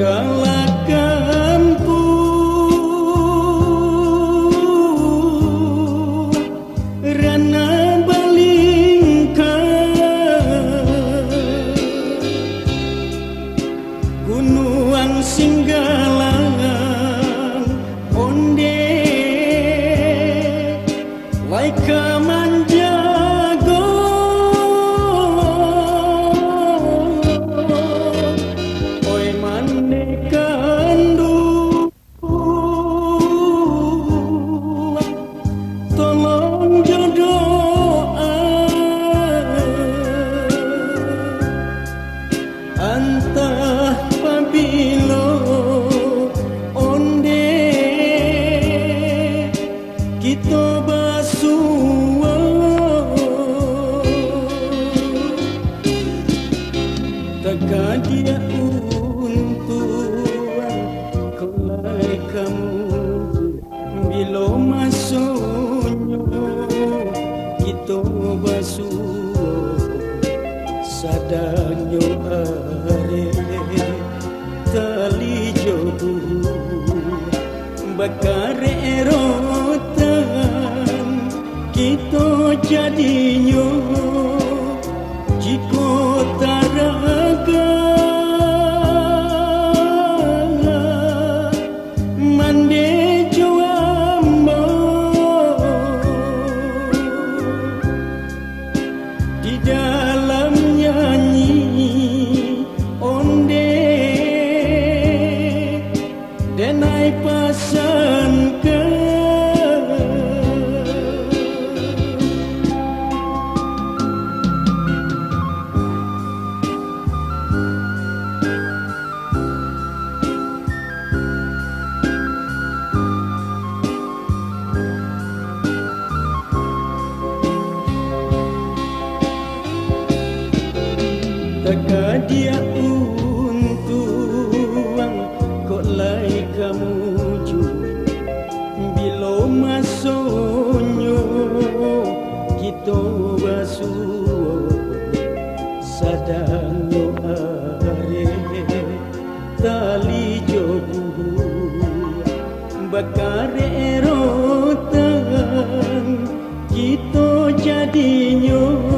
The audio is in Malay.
galakan rana balingkan gunung singgalang onde laika manjago oi mane kandu tolong jodoh antah pabilo onde kita basuh teka dia untuan kelai kamu bila masuknya kita basuh sadanyo are tali jodoh bakar erotan kita jadinya jika taraga mande juamba di dalam nyanyi onde denai pasankan teka dia untuang kok lai kamu ju bila masuknya kita basuh sadanyo are tali jobu bakar erotan kita jadinya